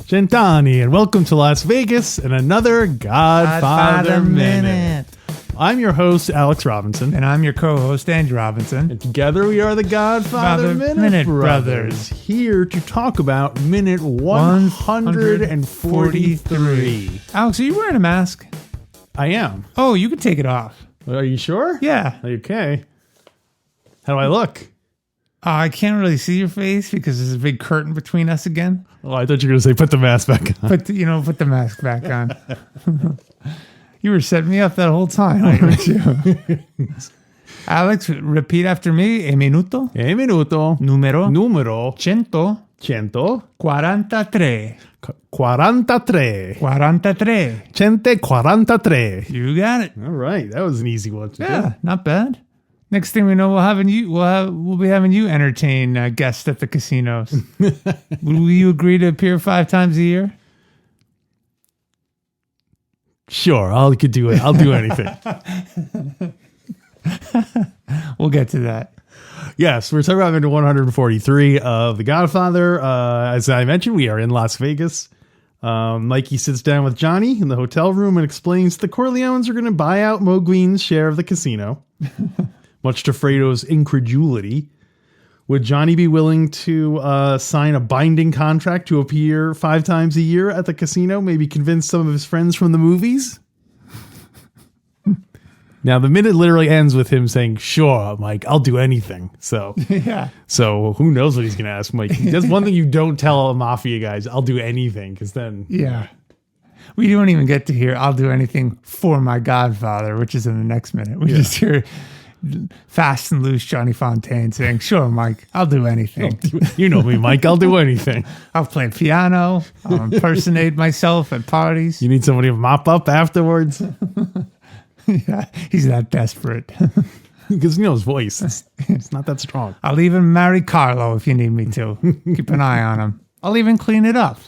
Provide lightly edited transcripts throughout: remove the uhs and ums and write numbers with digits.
Gentani, and welcome to Las Vegas and another Godfather Minute. I'm your host, Alex Robinson. And I'm your co-host, Andy Robinson. And together we are the Godfather Minute Brothers, here to talk about minute 143. Alex, are you wearing a mask? I am. Oh, you can take it off. Are you sure? Yeah. Okay. How do I look? I can't really see your face because there's a big curtain between us again. Oh, I thought you were going to say put the mask back on. Put the mask back on. You were setting me up that whole time, weren't you? Alex, repeat after me. E minuto. E minuto. Numero. 143. 43. 43. 143. You got it. All right. That was an easy one to do. Yeah, not bad. Next thing we know, we'll be having you entertain guests at the casinos. Will you agree to appear 5 times a year? Sure, I'll do it. I'll do anything. We'll get to that. Yes, we're talking about minute 143 of The Godfather. As I mentioned, we are in Las Vegas. Mikey sits down with Johnny in the hotel room and explains the Corleones are going to buy out Mo Green's share of the casino. Much to Fredo's incredulity. Would Johnny be willing to sign a binding contract to appear 5 times a year at the casino? Maybe convince some of his friends from the movies? Now, the minute literally ends with him saying, sure, Mike, I'll do anything. So, yeah. So who knows what he's going to ask Mike. That's one thing you don't tell mafia guys. I'll do anything, because then... Yeah. We don't even get to hear, I'll do anything for my Godfather, which is in the next minute. We just hear... fast and loose Johnny Fontaine saying, sure, Mike, I'll do anything. You know me, Mike, I'll do anything. I'll play piano. I'll impersonate myself at parties. You need somebody to mop up afterwards? Yeah, he's that desperate. Because you know his voice. It's not that strong. I'll even marry Carlo if you need me to. Keep an eye on him. I'll even clean it up.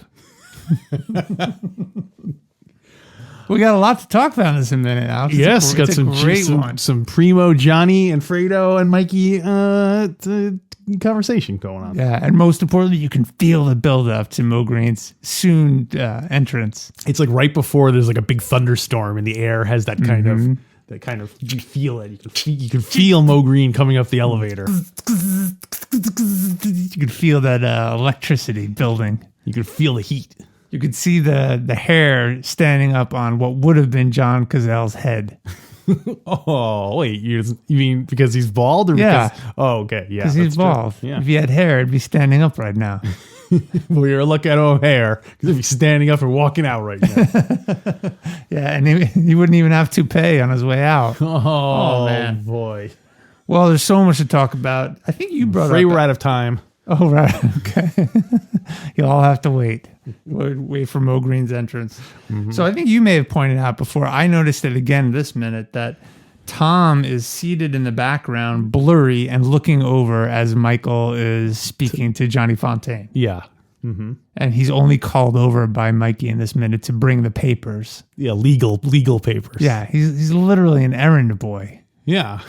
We got a lot to talk about in this minute, Alex. Yes, got some primo Johnny and Fredo and Mikey conversation going on. Yeah, and most importantly, you can feel the build-up to Mo Green's soon entrance. It's like right before there's like a big thunderstorm and the air has that kind of you feel it. You can feel Mo Green coming up the elevator. You can feel that electricity building. You can feel the heat. You could see the hair standing up on what would have been John Cazale's head. Oh, wait. You mean because he's bald? Or yeah. Because, oh, okay. Yeah. Because he's bald. Yeah. If he had hair, it'd be standing up right now. Well, you're looking at him hair because if he's standing up and walking out right now. Yeah, and he wouldn't even have toupee on his way out. Oh man. Boy. Well, there's so much to talk about. I think you brought up. We're out of time. Oh, right. Okay. You'll all have to wait for Mo Green's entrance. Mm-hmm. So I think you may have pointed out before, I noticed it again this minute, that Tom is seated in the background, blurry, and looking over as Michael is speaking to Johnny Fontaine. Yeah. Mm-hmm. And he's only called over by Mikey in this minute to bring the papers. Yeah, legal papers. Yeah, he's literally an errand boy. Yeah.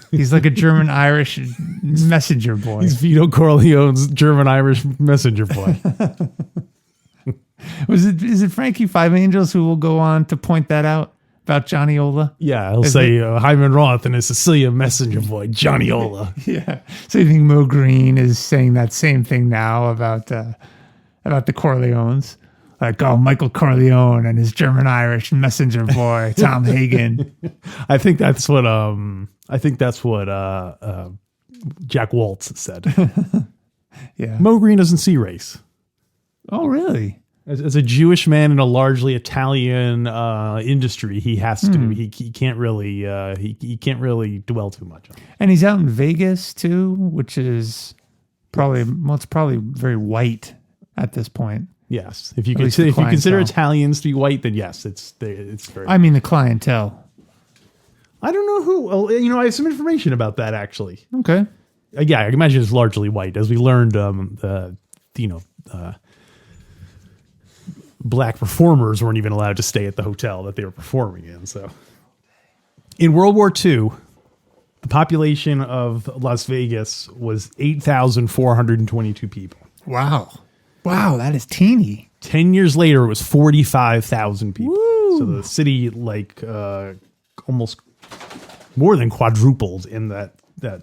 He's like a German-Irish messenger boy. He's Vito Corleone's German-Irish messenger boy. Is it Frankie Five Angels who will go on to point that out about Johnny Ola? Yeah, he'll say Hyman Roth and his Sicilian messenger boy, Johnny Ola. Yeah. So you think Mo Green is saying that same thing now about the Corleones? Like, oh, Michael Corleone and his German-Irish messenger boy, Tom Hagen. I think that's what Jack Waltz said. Yeah. Mo Green doesn't see race. Oh, really? As a Jewish man in a largely Italian industry, he has to. He can't really he can't really dwell too much on it. And he's out in Vegas too, which is probably very white at this point. Yes, if you consider Italians to be white, then yes, it's very. I mean the clientele. I don't know who. Well, I have some information about that actually. Okay. Yeah, I imagine it's largely white, as we learned. Black performers weren't even allowed to stay at the hotel that they were performing in. So, in World War II, the population of Las Vegas was 8,422 people. Wow, that is teeny. 10 years later, it was 45,000 people. Woo. So the city, almost more than quadrupled in that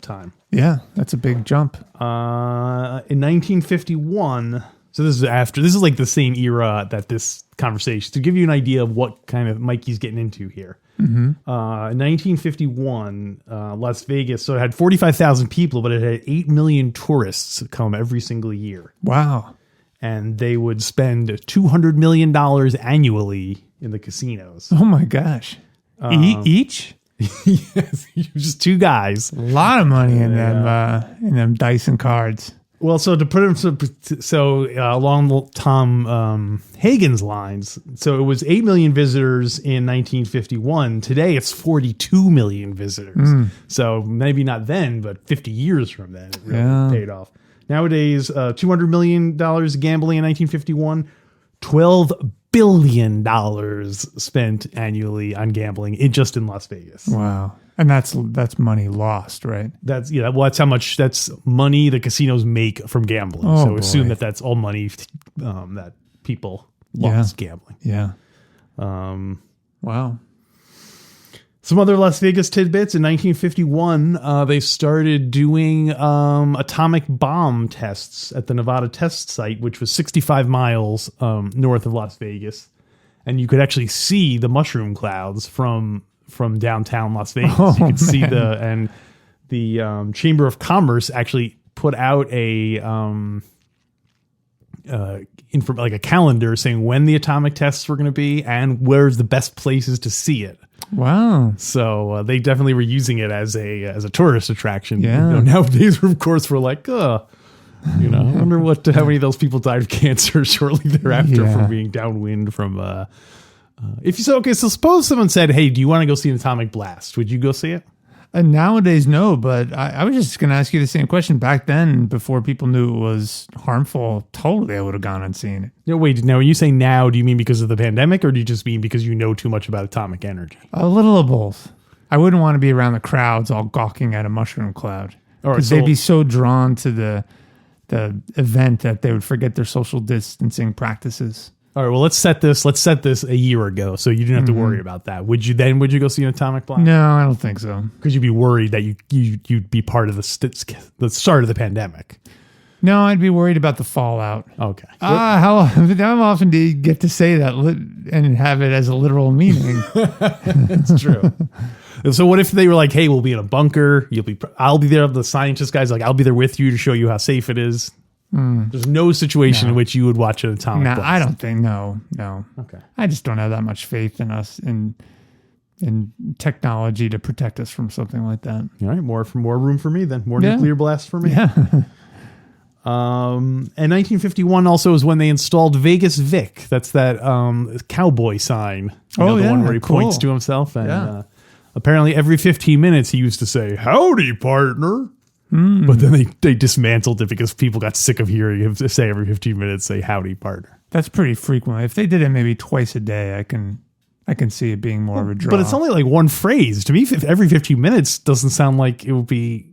time. Yeah, that's a big jump. In 1951, so this is like the same era that this conversation, to give you an idea of what kind of Mikey's getting into here. In 1951, Las Vegas, so it had 45,000 people, but it had 8 million tourists come every single year. Wow. And they would spend $200 million annually in the casinos. Oh my gosh. Each? Yes, just two guys. A lot of money in them dice and cards. Well, so to put him along Tom Hagen's lines, so it was 8 million visitors in 1951. Today, it's 42 million visitors. So maybe not then, but 50 years from then, it really paid off. Nowadays, $200 million gambling in 1951, $12 billion spent annually on gambling just in Las Vegas. Wow. And that's money lost, right? That's how much, that's money the casinos make from gambling. Oh, so assume boy. that that's all money that people lost gambling. Yeah. Wow. Some other Las Vegas tidbits. In 1951, they started doing atomic bomb tests at the Nevada test site, which was 65 miles north of Las Vegas. And you could actually see the mushroom clouds from downtown Las Vegas. You could see the Chamber of Commerce actually put out a a calendar saying when the atomic tests were going to be and where's the best places to see it. Wow. So they definitely were using it as a tourist attraction. Yeah. Nowadays, of course, we're like, I wonder how many of those people died of cancer shortly thereafter from being downwind from. So suppose someone said, "Hey, do you want to go see an atomic blast?" Would you go see it? Nowadays, no, but I was just going to ask you the same question. Back then, before people knew it was harmful, totally I would have gone and seen it. No, wait. Now, when you say now, do you mean because of the pandemic, or do you just mean because you know too much about atomic energy? A little of both. I wouldn't want to be around the crowds all gawking at a mushroom cloud. Because they'd be so drawn to the event that they would forget their social distancing practices. All right, well, let's set this a year ago, so you didn't have to worry about that. Would you go see an atomic blast? No, I don't think so. Because you'd be worried that you'd be part of the start of the pandemic. No, I'd be worried about the fallout. Okay. How often do you get to say that and have it as a literal meaning? That's true. So what if they were like, "Hey, we'll be in a bunker. I'll be there." The scientist guys I'll be there with you to show you how safe it is. There's no situation in which you would watch an atomic blast. I don't think. No. Okay. I just don't have that much faith in us in technology to protect us from something like that. All right, more room for me then. More nuclear blasts for me. Yeah. And 1951 also is when they installed Vegas Vic. That's that cowboy sign. The one where he points to himself. And apparently every 15 minutes he used to say, "Howdy, partner." But then they dismantled it because people got sick of hearing him say every 15 minutes, say "Howdy, partner." That's pretty frequent. If they did it maybe twice a day, I can see it being more of a draw. But it's only like one phrase. To me, every 15 minutes doesn't sound like it would be.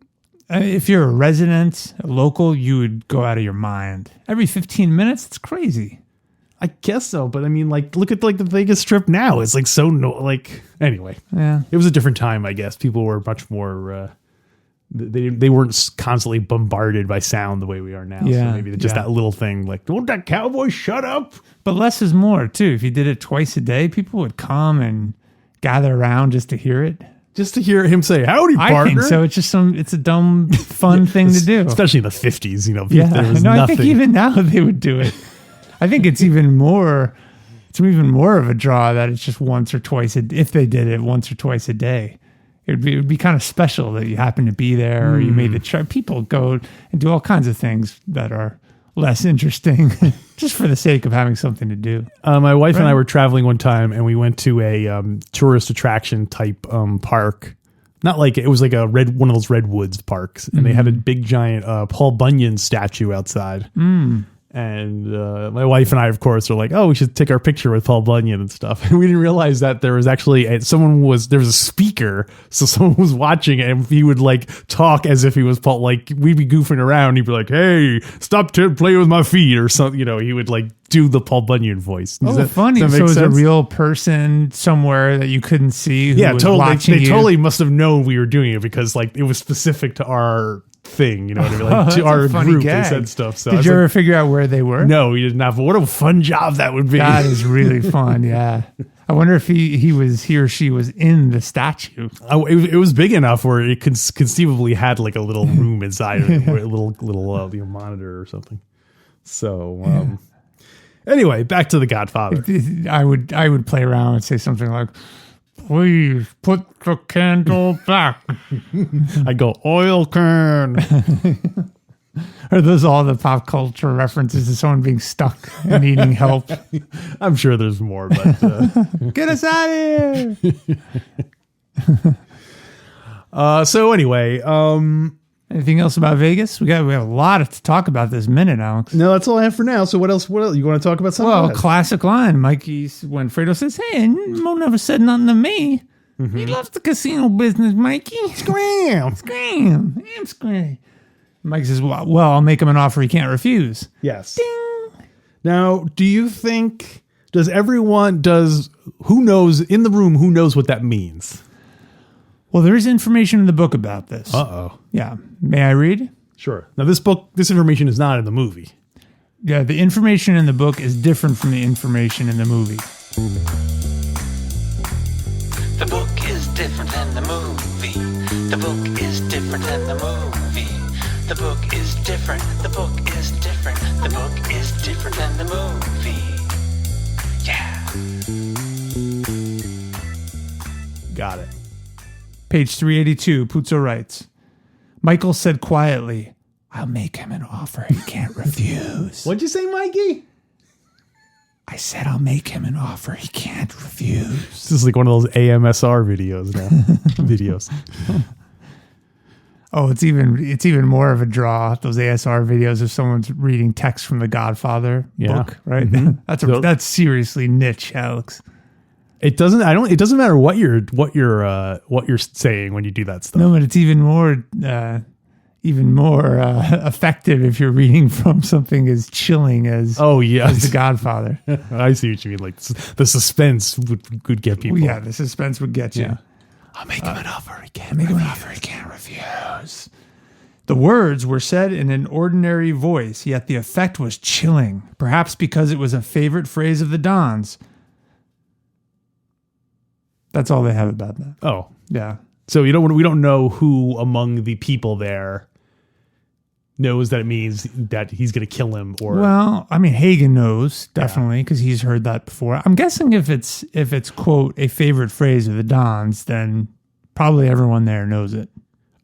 If you're a resident, a local, you would go out of your mind. Every 15 minutes, it's crazy. I guess so, but I mean, look at the Vegas Strip now. It's anyway. Yeah, it was a different time, I guess. People were much more. They weren't constantly bombarded by sound the way we are now. Yeah, so maybe just that little thing, "Don't that cowboy shut up." But less is more too. If you did it twice a day, people would come and gather around just to hear it. Just to hear him say "Howdy, partner." I think so. It's just it's a dumb, fun thing to do. Especially in the 50s, Yeah, there was nothing. I think even now they would do it. I think it's even more of a draw that it's just once or twice. If they did it once or twice a day, it would be kind of special that you happen to be there or you made the trip. People go and do all kinds of things that are less interesting just for the sake of having something to do. My wife and I were traveling one time and we went to a tourist attraction type park not like it was like one of those redwoods parks, and they had a big giant Paul Bunyan statue outside. And my wife and I, of course, are like, oh, we should take our picture with Paul Bunyan and stuff. And we didn't realize that there was actually there was a speaker. So someone was watching it, and he would like talk as if he was Paul. Like we'd be goofing around. He'd be like, hey, stop playing with my feet or something. You know, he would like do the Paul Bunyan voice. Funny. So it was a real person somewhere that you couldn't see. Who was totally. Watching They totally must have known we were doing it because like it was specific to our thing, you know what I mean? Like to our group, they said stuff. So did you ever figure out where they were? No, we didn't have. What a fun job that would be. That is really fun. Yeah, I wonder if he or she was in the statue. It was big enough where it conceivably had like a little room inside it, a little monitor or something. So anyway, back to The Godfather. I would play around and say something like, please put the candle back. I go, oil can. Are those all the pop culture references to someone being stuck and needing help? I'm sure there's more, but get us out of here. So anyway, anything else about Vegas? We have a lot to talk about this minute, Alex. No, that's all I have for now. So what else? You want to talk about something? Well, classic line. Mikey, when Fredo says, hey, Mo never said nothing to me. He loves the casino business, Mikey. Scram. Scram. Mike says, well, I'll make him an offer he can't refuse. Yes. Ding. Now, do you think, who knows in the room, who knows what that means? Well, there is information in the book about this. Uh-oh. Yeah. May I read? Sure. Now, this information is not in the movie. Yeah, the information in the book is different from the information in the movie. The book is different than the movie. The book is different than the movie. The book is different. The book is different. The book is different than the movie. Yeah. Got it. Page 382, Puzo writes, Michael said quietly, I'll make him an offer he can't refuse. What'd you say, Mikey? I said I'll make him an offer he can't refuse. This is like one of those AMSR videos now. Videos. Oh, it's even more of a draw. Those ASR videos of someone's reading text from the Godfather book, right? Mm-hmm. That's seriously niche, Alex. It doesn't matter what you're saying when you do that stuff. No, but it's even more effective if you're reading from something as chilling as The Godfather. I see what you mean. Like the suspense would get people. Well, yeah, the suspense would get you. Yeah. I'll make him an offer he can't refuse. The words were said in an ordinary voice, yet the effect was chilling, perhaps because it was a favorite phrase of the Dons. That's all they have about that. Oh. Yeah. So we don't know who among the people there knows that it means that he's going to kill him, or well, I mean, Hagen knows definitely because he's heard that before. I'm guessing if it's quote a favorite phrase of the Dons, then probably everyone there knows it.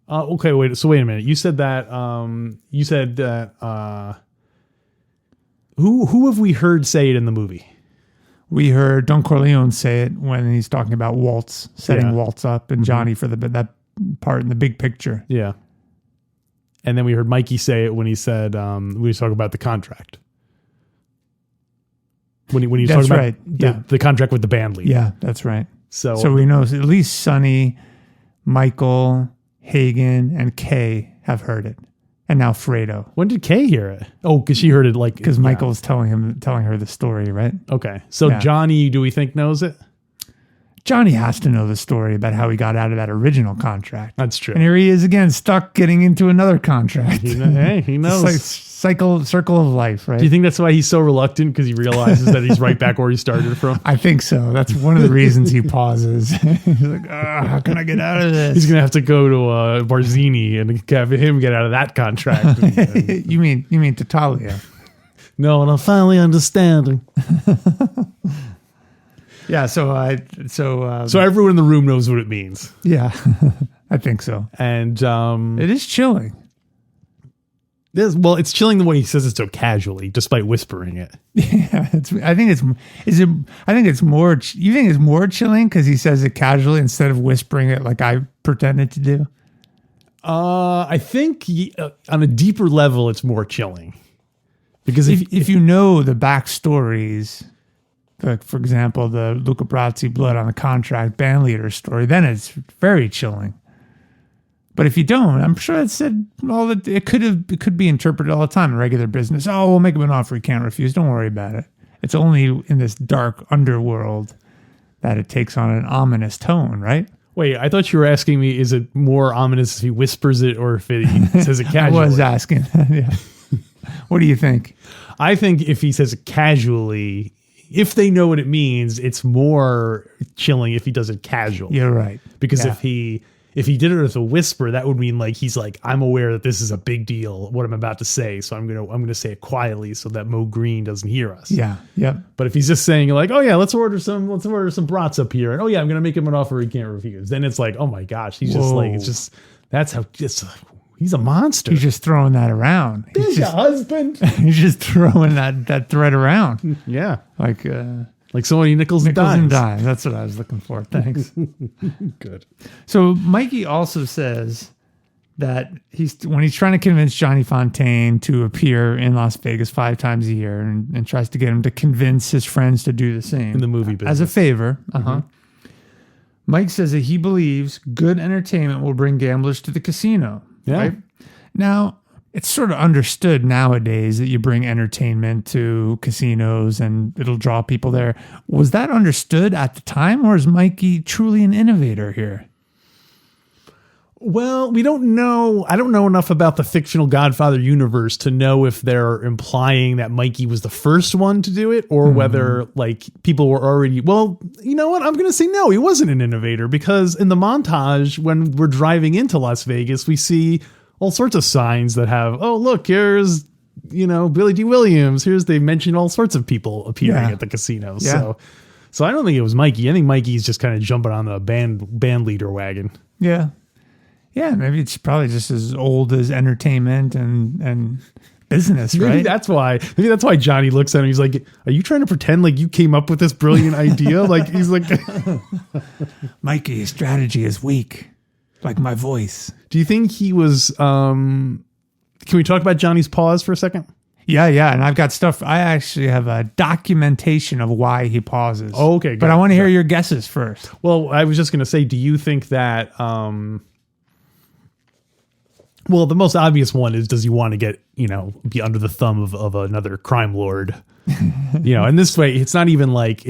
Okay, wait a minute. You said that. Who have we heard say it in the movie? We heard Don Corleone say it when he's talking about Waltz, setting Waltz up, and Johnny for that part in the big picture. Yeah. And then we heard Mikey say it when he said, we was talking about the contract. When he was that's talking about right. the contract with the band leader. Yeah, that's right. So we know at least Sonny, Michael, Hagen, and Kay have heard it. And now Fredo. When did Kay hear it? Oh, because she heard it because Michael was telling her the story, right? Okay. So Johnny, do we think knows it? Johnny has to know the story about how he got out of that original contract. That's true. And here he is again, stuck getting into another contract. He knows. It's like circle of life, right? Do you think that's why he's so reluctant? Because he realizes that he's right back where he started from? I think so. That's one of the reasons he pauses. He's like, how can I get out of this? He's going to have to go to Barzini and have him get out of that contract. You mean Tatalia? No, and I'm finally understanding. Yeah, so everyone in the room knows what it means. Yeah, I think so. And it is chilling. It's chilling the way he says it so casually, despite whispering it. Yeah, I think it's more. You think it's more chilling because he says it casually instead of whispering it like I pretended to do. I think on a deeper level, it's more chilling because if you know the backstories, like for example, the Luca Brasi blood on the contract band leader story, then it's very chilling. But if you don't, I'm sure it said all that it could be interpreted all the time in regular business. Oh, we'll make him an offer he can't refuse. Don't worry about it. It's only in this dark underworld that it takes on an ominous tone, right? Wait, I thought you were asking me, is it more ominous if he whispers it or if he says it casually? I was asking. Yeah. What do you think? I think if he says it casually, if they know what it means, it's more chilling if he does it casually. You're right. Because if he did it with a whisper, that would mean like he's like, I'm aware that this is a big deal, what I'm about to say, so I'm gonna say it quietly so that Mo Green doesn't hear us. Yeah. Yep. But if he's just saying like, oh yeah, let's order some brats up here, and oh yeah, I'm gonna make him an offer he can't refuse, then it's like, oh my gosh, he's just like, it's just that's how he's a monster. He's just throwing that around. He's your husband. He's just throwing that thread around. Yeah. Like so many nickels and dimes. That's what I was looking for. Thanks. Good. So Mikey also says that when he's trying to convince Johnny Fontaine to appear in Las Vegas 5 times a year and tries to get him to convince his friends to do the same in the movie business as a favor. Mike says that he believes good entertainment will bring gamblers to the casino. Yeah. Right? Now, it's sort of understood nowadays that you bring entertainment to casinos and it'll draw people there. Was that understood at the time, or is Mikey truly an innovator here? Well, we don't know. I don't know enough about the fictional Godfather universe to know if they're implying that Mikey was the first one to do it or whether like people were already, well, you know what? I'm going to say no, he wasn't an innovator, because in the montage, when we're driving into Las Vegas, we see all sorts of signs that have, oh, look, here's, Billy D. Williams. They mentioned all sorts of people appearing at the casino. Yeah. So I don't think it was Mikey. I think Mikey's just kind of jumping on the band leader wagon. Yeah. Yeah, maybe it's probably just as old as entertainment and business, right? Maybe that's why Johnny looks at him. He's like, "Are you trying to pretend like you came up with this brilliant idea?" Like he's like, "Mikey's strategy is weak, like my voice." Do you think he was? Can we talk about Johnny's pause for a second? Yeah, and I've got stuff. I actually have a documentation of why he pauses. Oh, okay, good. But I want to hear your guesses first. Well, I was just going to say, do you think that? Well, the most obvious one is, does he want to get, be under the thumb of another crime lord? And this way, it's not even like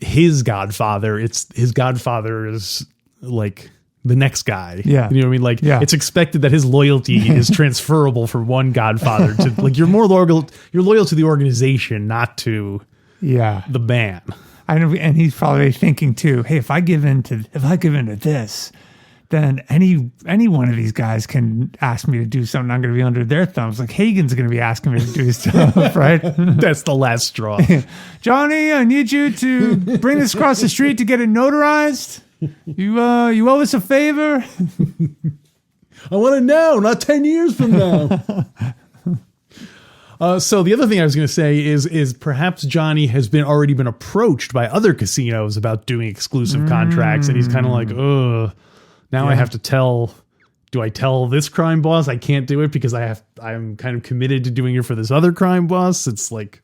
his Godfather. It's his Godfather is like the next guy. Yeah. You know what I mean? Like, it's expected that his loyalty is transferable from one Godfather to like, you're loyal to the organization, not to the man. I know, and he's probably thinking too, hey, if I give in to this, then any one of these guys can ask me to do something. I'm going to be under their thumbs. Like Hagen's going to be asking me to do stuff, right? That's the last straw. Johnny, I need you to bring this across the street to get it notarized. You owe us a favor. I want it now, not 10 years from now. So the other thing I was going to say is perhaps Johnny has already been approached by other casinos about doing exclusive contracts, and he's kind of like, ugh. Now I have to do I tell this crime boss I can't do it because I'm kind of committed to doing it for this other crime boss? It's like,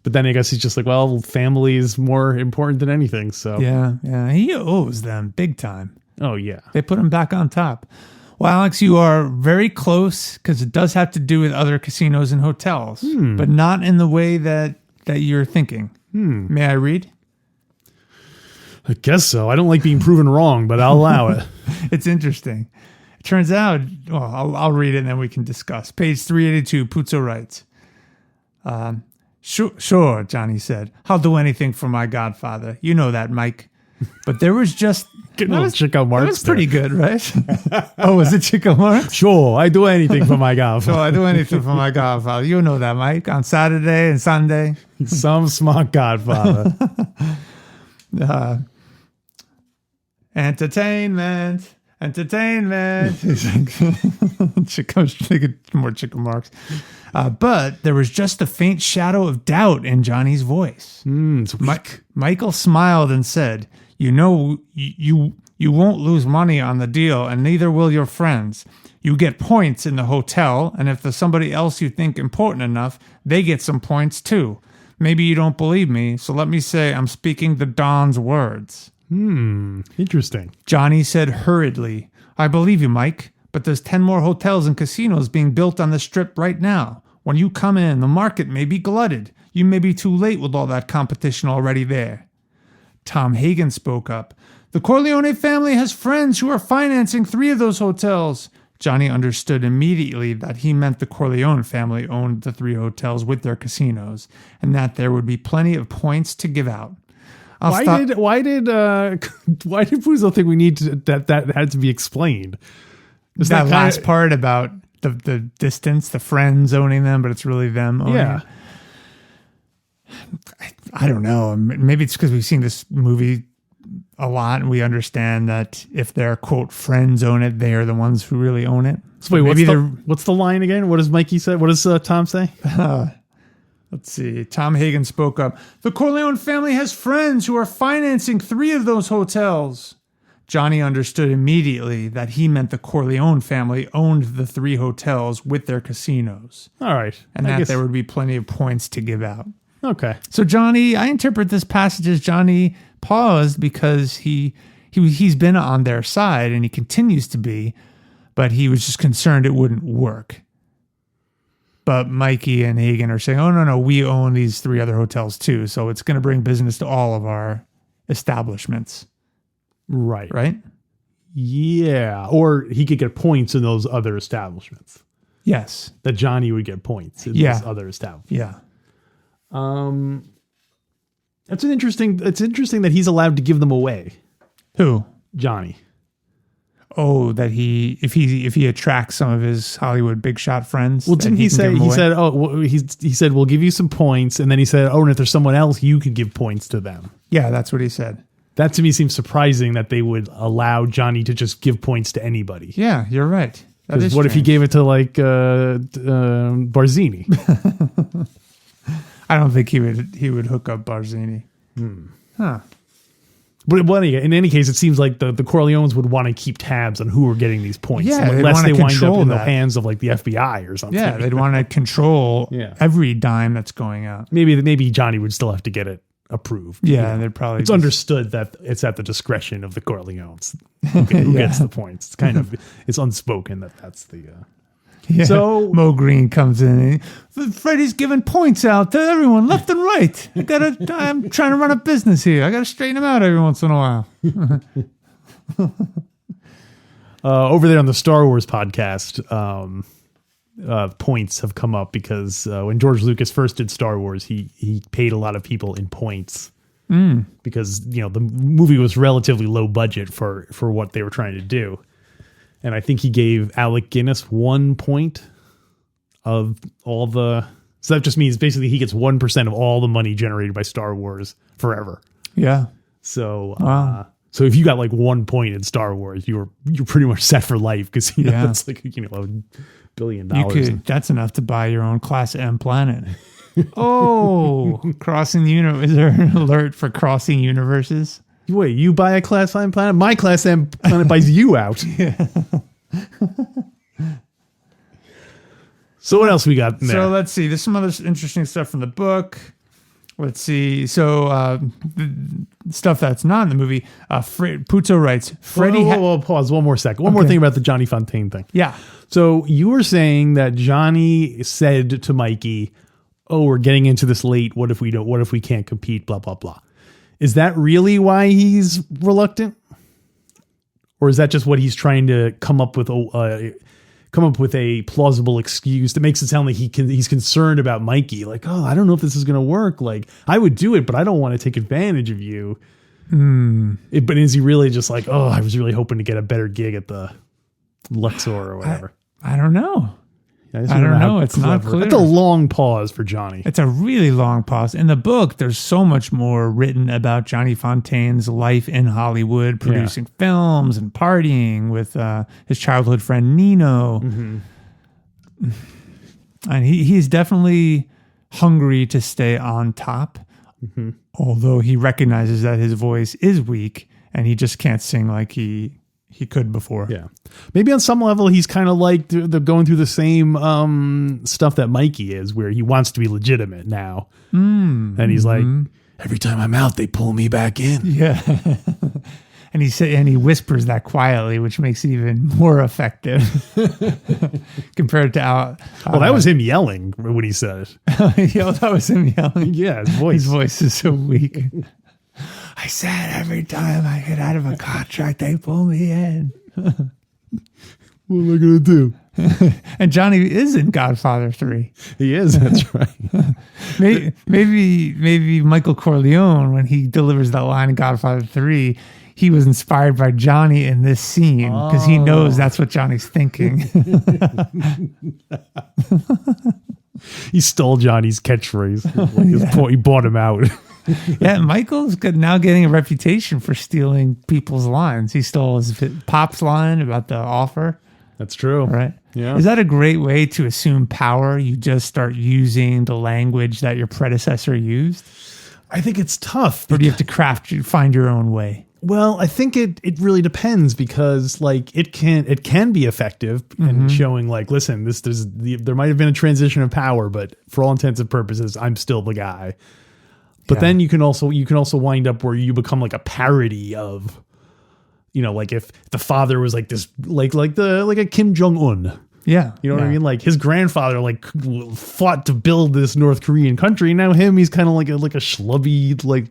but then I guess he's just like, well, family is more important than anything. So yeah, he owes them big time. Oh yeah, they put him back on top. Well, Alex, you are very close because it does have to do with other casinos and hotels, but not in the way that you're thinking. May I read? I guess so. I don't like being proven wrong, but I'll allow it. It's interesting. It turns out, well, I'll read it and then we can discuss. Page 382, Puzo writes, Sure, Johnny said. I'll do anything for my Godfather. You know that, Mike. But there was just... Chico Marx. That was pretty good, right? Oh, was it Chico Marx? Sure, I do anything for my Godfather. Sure, I do anything for my Godfather. You know that, Mike. On Saturday and Sunday. Some smart Godfather. Entertainment. entertainment. He's like, chicken, more chicken marks. But there was just a faint shadow of doubt in Johnny's voice. It's weak. Michael smiled and said, you know, you won't lose money on the deal, and neither will your friends. You get points in the hotel, and if there's somebody else you think important enough, they get some points too. Maybe you don't believe me, so let me say I'm speaking the Don's words. Interesting. Johnny said hurriedly, I believe you, Mike, but there's 10 more hotels and casinos being built on the strip right now. When you come in, the market may be glutted. You may be too late with all that competition already there. Tom Hagen spoke up. The Corleone family has friends who are financing 3 of those hotels. Johnny understood immediately that he meant the Corleone family owned the 3 hotels with their casinos, and that there would be plenty of points to give out. Why did Puzo think we need to, that had to be explained? Is that last part about the distance, the friends owning them, but it's really them owning them? I don't know. Maybe it's because we've seen this movie a lot and we understand that if their quote friends own it, they are the ones who really own it. So wait, what's the line again? What does Mikey say? What does Tom say? Let's see. Tom Hagen spoke up. The Corleone family has friends who are financing 3 of those hotels. Johnny understood immediately that he meant the Corleone family owned the 3 hotels with their casinos. All right. And that there would be plenty of points to give out. Okay. So Johnny, I interpret this passage as Johnny paused because he's been on their side and he continues to be, but he was just concerned it wouldn't work. But Mikey and Hagen are saying, oh, no, we own these 3 other hotels too, so it's going to bring business to all of our establishments. Right. Right? Yeah. Or he could get points in those other establishments. Yes. That Johnny would get points in those other establishments. Yeah. It's interesting that he's allowed to give them away. Who? Johnny. Oh, that if he attracts some of his Hollywood big shot friends. Well, didn't he say he said we'll give you some points, and then he said, oh, and if there's someone else, you could give points to them. Yeah, that's what he said. That to me seems surprising that they would allow Johnny to just give points to anybody. Yeah, you're right. Because what if he gave it to like Barzini? I don't think he would hook up Barzini. Huh. But in any case, it seems like the Corleones would want to keep tabs on who are getting these points, unless they wind up in the hands of like the FBI or something. Yeah, they'd want to control every dime that's going out. Maybe Johnny would still have to get it approved. Yeah, they'd probably. It's understood that it's at the discretion of the Corleones who gets the points. It's kind of it's unspoken that's the. Yeah. So Mo Green comes in. Freddie's giving points out to everyone left and right. I'm trying to run a business here. I gotta straighten him out every once in a while. Over there on the Star Wars podcast, points have come up because when George Lucas first did Star Wars, he paid a lot of people in points because the movie was relatively low budget for what they were trying to do. And I think he gave Alec Guinness 1 point of all the. So that just means basically he gets 1% of all the money generated by Star Wars forever. Yeah. So, so if you got like 1 point in Star Wars, you're pretty much set for life because that's like $1 billion. That's enough to buy your own Class M planet. Oh, crossing the universe! Is there an alert for crossing universes? Wait, you buy a Class M planet? My Class M planet buys you out. Yeah. So what else we got in there? So let's see. There's some other interesting stuff from the book. Let's see. So stuff that's not in the movie. Puzo writes, Freddie... Pause. One more second. One more thing about the Johnny Fontaine thing. Yeah. So you were saying that Johnny said to Mikey, oh, we're getting into this late. What if we can't compete? Blah, blah, blah. Is that really why he's reluctant? Or is that just what he's trying to come up with a plausible excuse that makes it sound like he's concerned about Mikey? Like, oh, I don't know if this is going to work. Like, I would do it, but I don't want to take advantage of you. But is he really just like, oh, I was really hoping to get a better gig at the Luxor or whatever? I don't know. I don't know. It's not clear. That's a long pause for Johnny. It's a really long pause. In the book, there's so much more written about Johnny Fontaine's life in Hollywood, producing films and partying with his childhood friend Nino. Mm-hmm. And he's definitely hungry to stay on top, although he recognizes that his voice is weak and he just can't sing like he could before. Yeah. Maybe on some level, he's kind of like the going through the same stuff that Mikey is, where he wants to be legitimate now. And he's like, every time I'm out, they pull me back in. Yeah. And he whispers that quietly, which makes it even more effective compared to out. Well, that was him yelling when he said it. Yeah, that was him yelling. Yeah, his voice. His voice is so weak. I said every time I get out of a contract, they pull me in. What am I going to do? And Johnny is in Godfather 3. He is, that's right. maybe Michael Corleone, when he delivers that line in Godfather 3, he was inspired by Johnny in this scene because he knows that's what Johnny's thinking. He stole Johnny's catchphrase. He bought him out. Yeah, Michael's now getting a reputation for stealing people's lines. He stole his Pop's line about the offer. That's true. Right? Yeah. Is that a great way to assume power? You just start using the language that your predecessor used? I think it's tough. Or do you have to find your own way? Well, I think it really depends, because like it can be effective in showing like, listen, there might have been a transition of power, but for all intents and purposes, I'm still the guy. But then you can also wind up where you become like a parody of, like if the father was like this, like a Kim Jong-un. Yeah. You know what I mean? Like his grandfather like fought to build this North Korean country. And now he's kind of like a schlubby like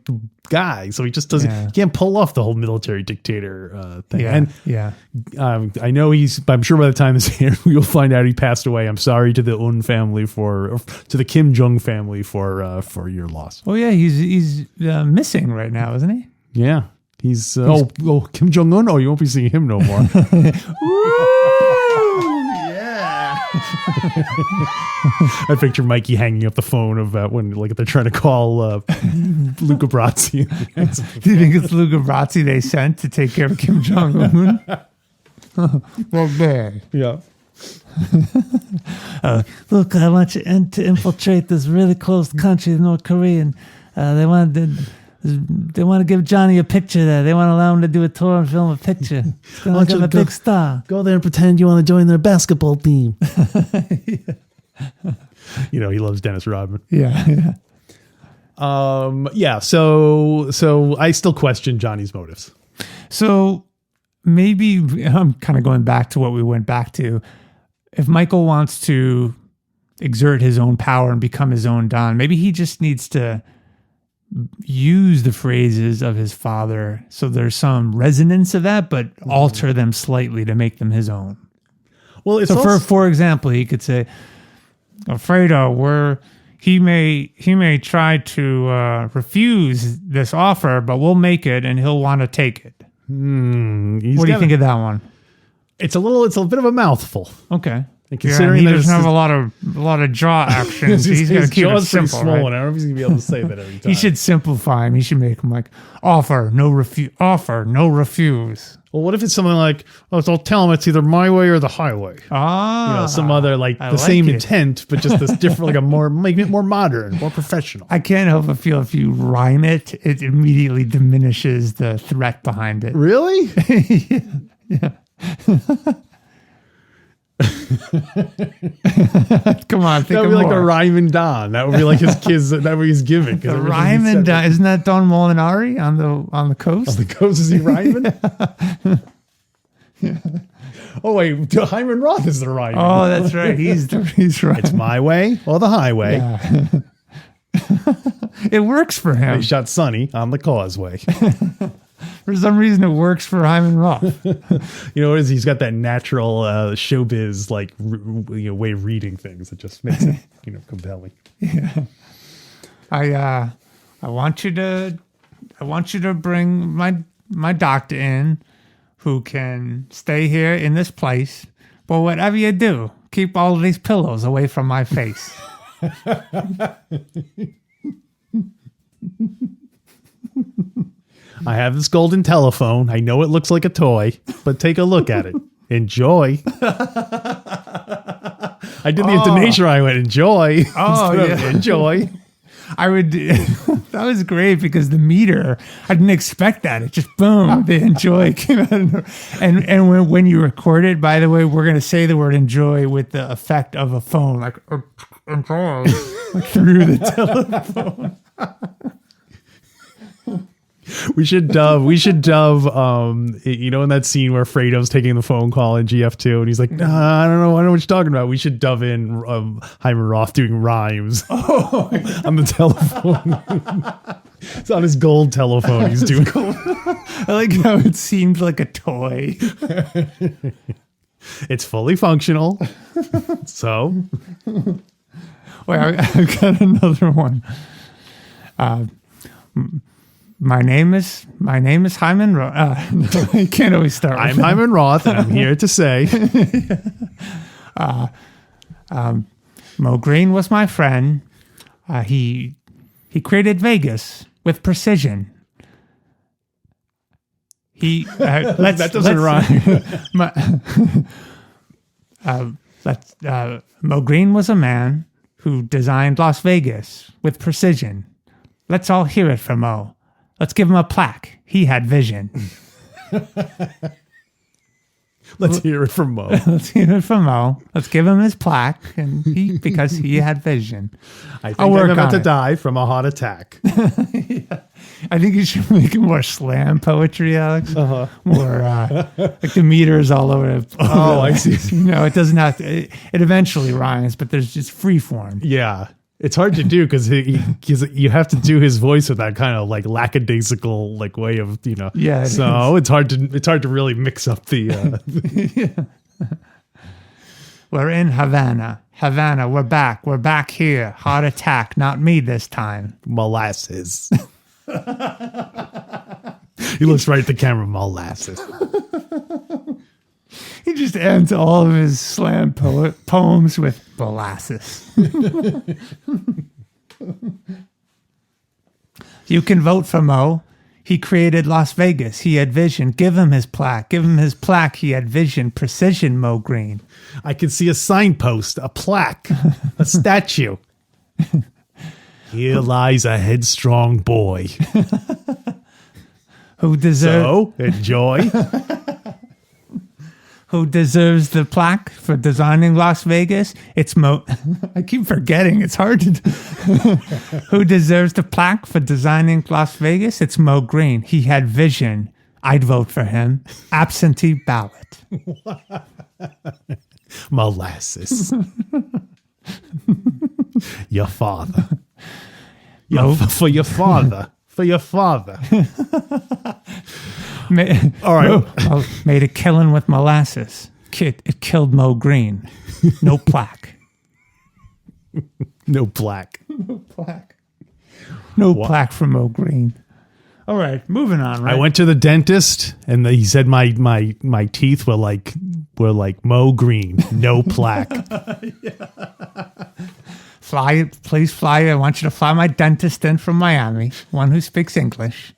guy. So he just doesn't, he can't pull off the whole military dictator thing. Yeah. And I know I'm sure by the time this airs, you'll find out he passed away. I'm sorry to the Un family to the Kim Jong family for your loss. Oh yeah. He's missing right now, isn't he? Yeah. He's Kim Jong-un. Oh, you won't be seeing him no more. I picture Mikey hanging up the phone of when they're trying to call Luca Brasi. Do you think it's Luca Brasi they sent to take care of Kim Jong-un? Well, there. Yeah. Look, I want you to infiltrate this really close country, North Korea. And they want to give Johnny a picture there. They want to allow him to do a tour and film a picture. It's going to make him a big star. Go there and pretend you want to join their basketball team. He loves Dennis Rodman. Yeah. So I still question Johnny's motives. So maybe I'm kind of going back to what we went back to. If Michael wants to exert his own power and become his own Don, maybe he just needs to use the phrases of his father so there's some resonance of that, but alter them slightly to make them his own. Well, it's for example, he could say, Alfredo, he may try to refuse this offer, but we'll make it and he'll want to take it. What do you think of that one? It's a bit of a mouthful. Okay. And considering he doesn't have a lot of jaw actions, he's going to keep it simple. Small, right? I don't know if he's going to be able to say that every time. He should simplify him. He should make him like offer, no refuse. Well, what if it's something like, so tell him it's either my way or the highway. Some other same intent, but just this different, making it more modern, more professional. I can't help but feel if you rhyme it, it immediately diminishes the threat behind it. Really? Yeah. Come on, think that would be like the Rhyme and Don. That would be like his kids. That what he's giving. The Rhyme and Don, isn't that Don Molinari on the coast? On the coast, is he rhyming? Yeah. Oh wait, Hyman Roth is the rhyming. Oh, that's right. He's right. It's my way or the highway. Yeah. It works for him. They shot Sonny on the causeway. For some reason, it works for Hyman Roth. You know what it is? He's got that natural showbiz way of reading things. It just makes it compelling. Yeah. I want you to bring my doctor in, who can stay here in this place. But whatever you do, keep all of these pillows away from my face. I have this golden telephone. I know it looks like a toy, but take a look at it. Enjoy. I did the intonation right. I went, enjoy. Oh, yeah. Enjoy. I would. That was great because the meter, I didn't expect that. It just boom, the enjoy came out. And when you record it, by the way, we're going to say the word enjoy with the effect of a phone, like enjoy, like through the telephone. We should dub, in that scene where Fredo's taking the phone call in GF2 and he's like, nah, I don't know what you're talking about. We should dub in Hyman Roth doing rhymes on the telephone. It's on his gold telephone. He's doing I like how it seemed like a toy. It's fully functional. So. Wait, I've got another one. My name is Hyman Roth. No, you can't always start with I'm that. Hyman Roth, and I'm here to say. Mo Green was my friend. He created Vegas with precision. That doesn't rhyme. Mo Green was a man who designed Las Vegas with precision. Let's all hear it from Mo. Let's give him a plaque. He had vision. Let's hear it from Mo. Let's hear it from Mo. Let's give him his plaque, and because he had vision. I think I'm about to die from a heart attack. Yeah. I think you should make it more slam poetry, Alex. More like the meters all over. Oh, I see. It doesn't have to. It eventually rhymes, but there's just free form. Yeah. It's hard to do because you have to do his voice with that kind of like lackadaisical like way of Yeah. So it's hard to really mix up the. Yeah. We're in Havana. We're back. We're back here. Heart attack. Not me this time. Molasses. He looks right at the camera. Molasses. He just ends all of his slam poems with molasses. You can vote for Mo. He created Las Vegas. He had vision. Give him his plaque. Give him his plaque. He had vision. Precision, Mo Green. I can see a signpost, a plaque, a statue. Here lies a headstrong boy. Who deserves? So enjoy. Who deserves the plaque for designing Las Vegas? It's Mo. I keep forgetting. It's hard to. Who deserves the plaque for designing Las Vegas? It's Mo Green. He had vision. I'd vote for him. Absentee ballot. Molasses. Your father. For your father. For your father. All right. Made a killing with molasses. It killed Mo Green. No plaque. No plaque. No plaque. No plaque for Mo Green. All right, moving on. Right? I went to the dentist, and he said my teeth were like Mo Green. No plaque. Please fly. I want you to fly my dentist in from Miami, one who speaks English.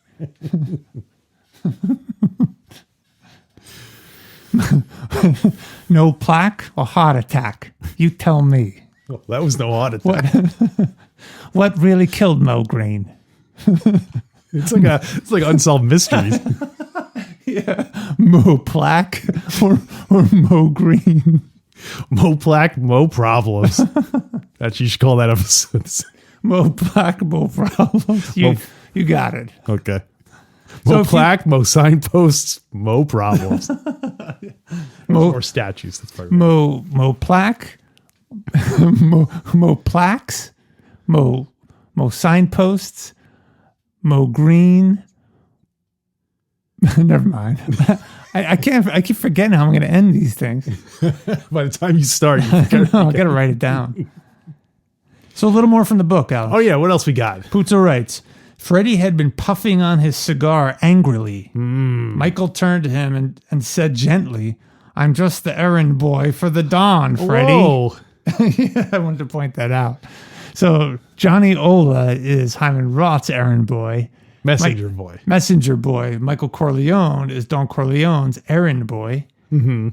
No plaque or heart attack? You tell me. Well, that was no heart attack. What really killed Mo Green? It's like unsolved mysteries. Yeah, Mo plaque or Mo Green. Mo plaque, Mo problems. That you should call that episode. Mo plaque, Mo problems. You got it. Okay. Mo plaque, Mo signposts, Mo problems. More statues. That's part of it. Mo plaque, Mo plaques, Mo signposts, Mo Green. Never mind. I keep forgetting how I'm going to end these things. By the time you start, I got to write it down. So a little more from the book, Alex. Oh yeah, what else we got? Puzo writes, Freddie had been puffing on his cigar angrily. Michael turned to him and said gently, I'm just the errand boy for the Don, Freddie. Whoa. Yeah, I wanted to point that out. So Johnny Ola is Hyman Roth's errand boy. Messenger boy. Messenger boy. Michael Corleone is Don Corleone's errand boy. Mm-hmm.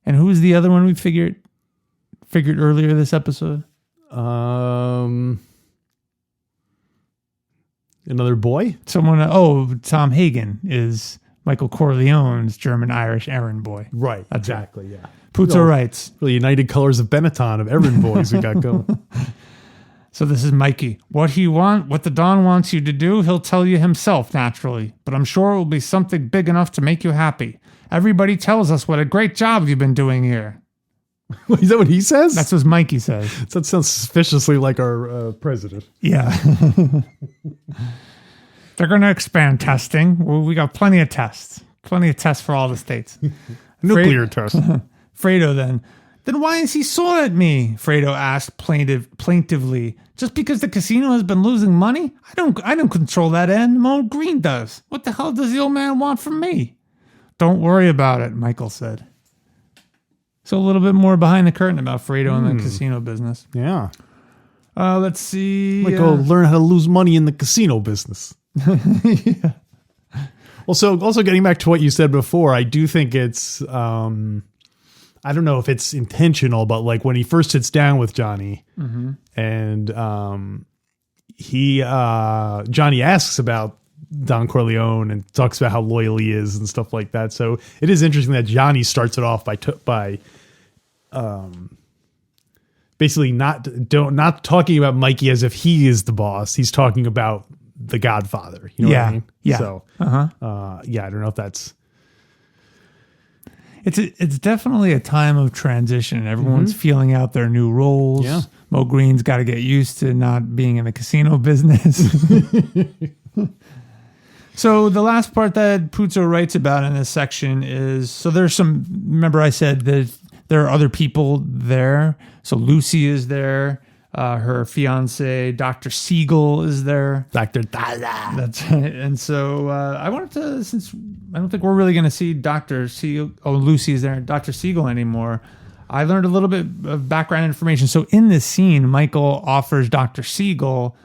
And who's the other one we figured earlier this episode? Another boy? Tom Hagen is Michael Corleone's German-Irish errand boy. Right. Exactly. Yeah. Puzo writes. Really United Colors of Benetton of errand boys we got going. So this is Mikey. What the Don wants you to do, he'll tell you himself, naturally. But I'm sure it will be something big enough to make you happy. Everybody tells us what a great job you've been doing here. Is that what he says? That's what Mikey says. That sounds suspiciously like our president. Yeah. They're going to expand testing. Well, we got plenty of tests. Plenty of tests for all the states. Nuclear test. Fredo then why is he sore at me? Fredo asked plaintively. Just because the casino has been losing money? I don't control that end. Mo Green does. What the hell does the old man want from me? Don't worry about it, Michael said. So a little bit more behind the curtain about Fredo and the casino business. Yeah. Let's see. Michael learn how to lose money in the casino business. Yeah. Also getting back to what you said before, I do think it's I don't know if it's intentional, but like when he first sits down with Johnny and Johnny asks about Don Corleone and talks about how loyal he is and stuff like that. So it is interesting that Johnny starts it off by basically not talking about Mikey as if he is the boss. He's talking about the Godfather. You know what I mean? Yeah. So, I don't know if that's. It's definitely a time of transition. Everyone's feeling out their new roles. Yeah. Mo Green's got to get used to not being in the casino business. So the last part that Puzo writes about in this section is, so there's some, remember I said that there are other people there. So Lucy is there. Her fiance, Dr. Siegel, is there. Dr. Dada. That's right. And so I wanted to, since I don't think we're really going to see Dr. Siegel, Lucy is there, Dr. Siegel anymore, I learned a little bit of background information. So in this scene, Michael offers Dr. Siegel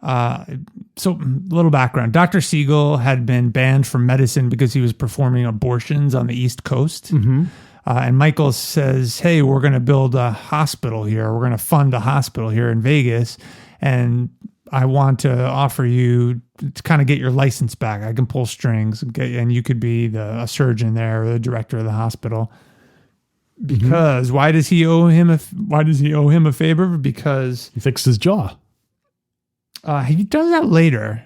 little background. Dr. Siegel had been banned from medicine because he was performing abortions on the East Coast. And Michael says, hey, we're going to build a hospital here. We're going to fund a hospital here in Vegas. And I want to offer you to kind of get your license back. I can pull strings and you could be a surgeon there or the director of the hospital. Because why does he owe him a favor? Because he fixed his jaw. He does that later.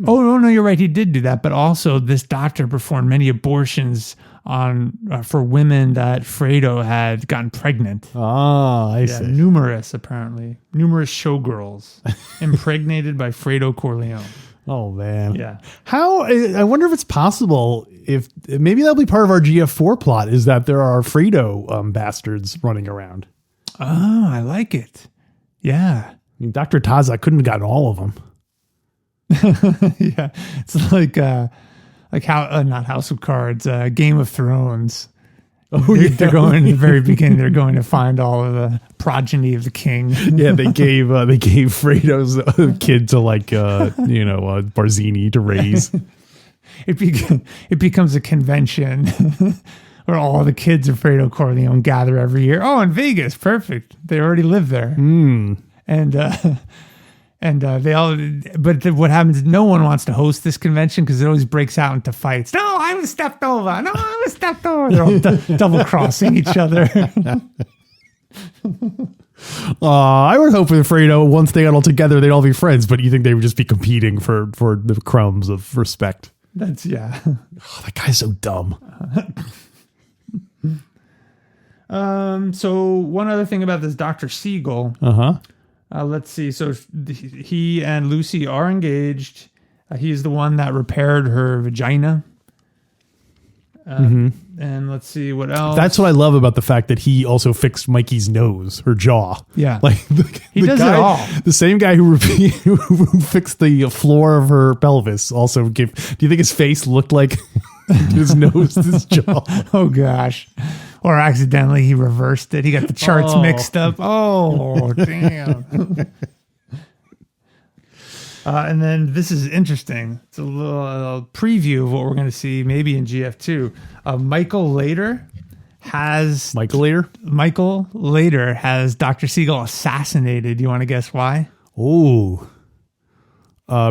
Oh, no, you're right. He did do that. But also this doctor performed many abortions for women that Fredo had gotten pregnant. Oh, I see. Numerous showgirls impregnated by Fredo Corleone. Oh, man. Yeah. I wonder if it's possible, if maybe that'll be part of our GF4 plot, is that there are Fredo bastards running around. Oh, I like it. Yeah. I mean, Dr. Taza couldn't have gotten all of them. Yeah. It's like how not House of Cards, Game of Thrones. Oh, they're going at the very beginning. They're going to find all of the progeny of the king. Yeah, they gave Fredo's kid to Barzini to raise. It becomes a convention where all the kids of Fredo Corleone gather every year. Oh, in Vegas, perfect. They already live there, and they all. But what happens is no one wants to host this convention because it always breaks out into fights. No, I was stepped over. No, I was stepped over. They're all double crossing each other. I would hope with Fredo, once they got all together, they'd all be friends. But you think they would just be competing for the crumbs of respect? That's yeah. Oh, that guy's so dumb. So one other thing about this Dr. Siegel. Let's see. So he and Lucy are engaged. He's the one that repaired her vagina. And let's see what else. That's what I love about the fact that he also fixed Mikey's nose, her jaw. Yeah. Like he does it all. The same guy who fixed the floor of her pelvis also gave. Do you think his face looked like his nose to his jaw. Oh gosh. Or accidentally he reversed it. He got the charts mixed up. Oh, damn. And then this is interesting. It's a little preview of what we're going to see maybe in GF2. Michael Later has Dr. Siegel assassinated. Do you want to guess why? Oh,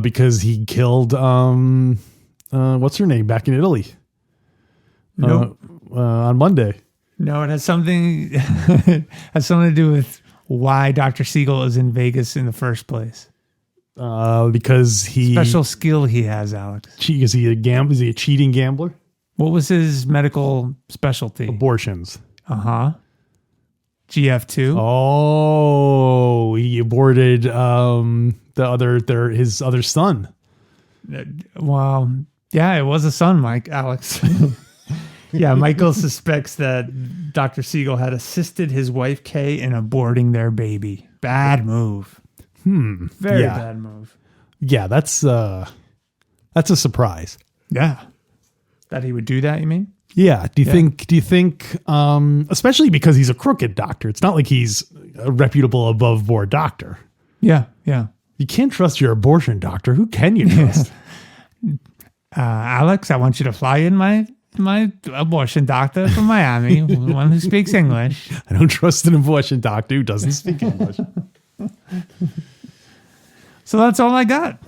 because he killed what's her name back in Italy? Nope. On Monday. No, it has something to do with why Dr. Siegel is in Vegas in the first place. Because he special skill he has, Alex. Is he a cheating gambler? What was his medical specialty? Abortions. GF2. Oh, he aborted his other son. Well, yeah, it was a son, Alex. Yeah, Michael suspects that Dr. Siegel had assisted his wife Kay in aborting their baby. Bad move. Very bad move. Yeah, that's a surprise. Yeah. That he would do that, you mean? Yeah. Do you think, especially because he's a crooked doctor, it's not like he's a reputable above board doctor. Yeah. Yeah. You can't trust your abortion doctor. Who can you trust? Alex, I want you to fly in my abortion doctor from Miami, one who speaks English. I don't trust an abortion doctor who doesn't speak English. So that's all I got.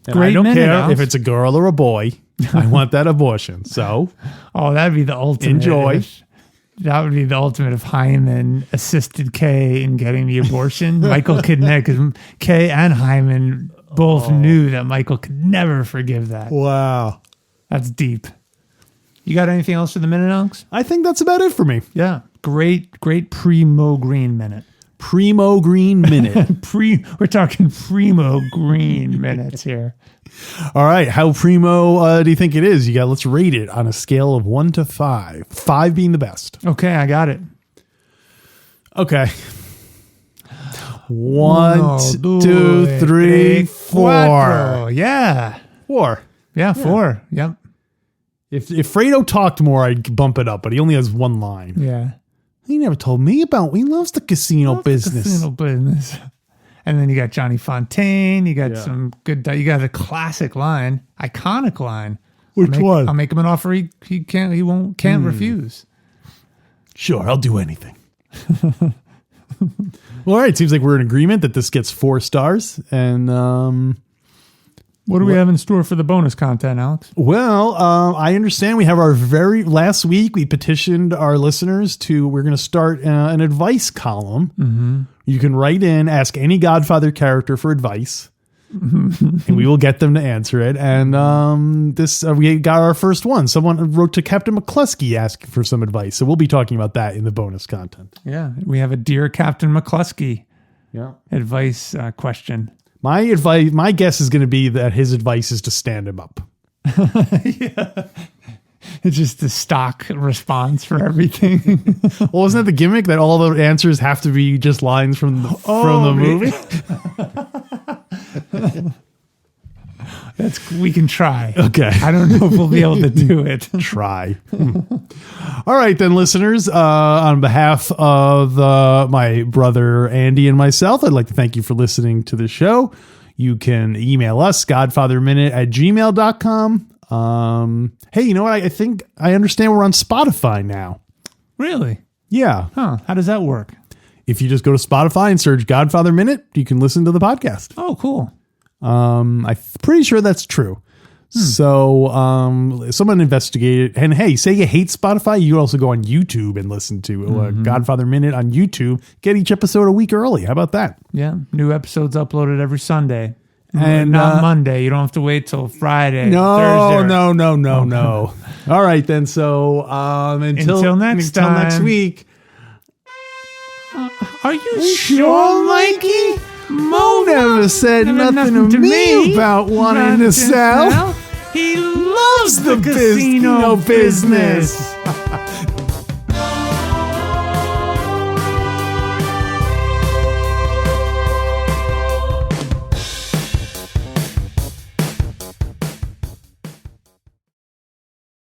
And Great I don't minute, care Alex. if it's a girl or a boy. I want that abortion. So, that'd be the ultimate. Enjoy. That would be the ultimate if Hyman assisted Kay in getting the abortion. Michael could never, because Kay and Hyman both knew that Michael could never forgive that. Wow. That's deep. You got anything else for the minute, Alex? I think that's about it for me. Yeah. Great Primo Green minute. Primo Green minute. We're talking Primo Green minutes here. All right. How primo do you think it is? Let's rate it on a scale of 1 to 5. 5 being the best. Okay, I got it. Okay. 1, 2, 3, 4. Yeah. 4. Yeah, 4. Yep. If Fredo talked more, I'd bump it up, but he only has one line. Yeah. He never told me about. He loves the casino business. And then you got Johnny Fontaine. You got some good. You got a classic line, iconic line. Which one? I'll make him an offer he can't refuse. Sure, I'll do anything. Well, all right. Seems like we're in agreement that this gets 4 stars. And what do we have in store for the bonus content, Alex? well, I understand we have our very last week. We petitioned our listeners we're going to start an advice column. Mm-hmm. You can write in, ask any Godfather character for advice, and we will get them to answer it. And we got our first one. Someone wrote to Captain McCluskey asking for some advice. So we'll be talking about that in the bonus content. Yeah, we have a Dear Captain McCluskey advice question. My guess is going to be that his advice is to stand him up. Yeah. It's just the stock response for everything. Well, isn't that the gimmick that all the answers have to be just lines from the movie? We can try. Okay. I don't know if we'll be able to do it. Try. All right, then, listeners, on behalf of my brother Andy and myself, I'd like to thank you for listening to the show. You can email us, godfatherminute@gmail.com. Hey, you know what? I think I understand we're on Spotify now. Really? Yeah. Huh. How does that work? If you just go to Spotify and search Godfather Minute, you can listen to the podcast. Oh, cool. I'm pretty sure that's true. So someone investigated, and hey, say you hate Spotify, you can also go on YouTube and listen to Godfather Minute on YouTube. Get each episode a week early. How about that? Yeah, new episodes uploaded every Sunday. And not Monday. You don't have to wait till Friday. No, Thursday. no. All right, then. So until next week. Are you sure, Mikey? Mo never said nothing to me about wanting to sell. He loves The casino business.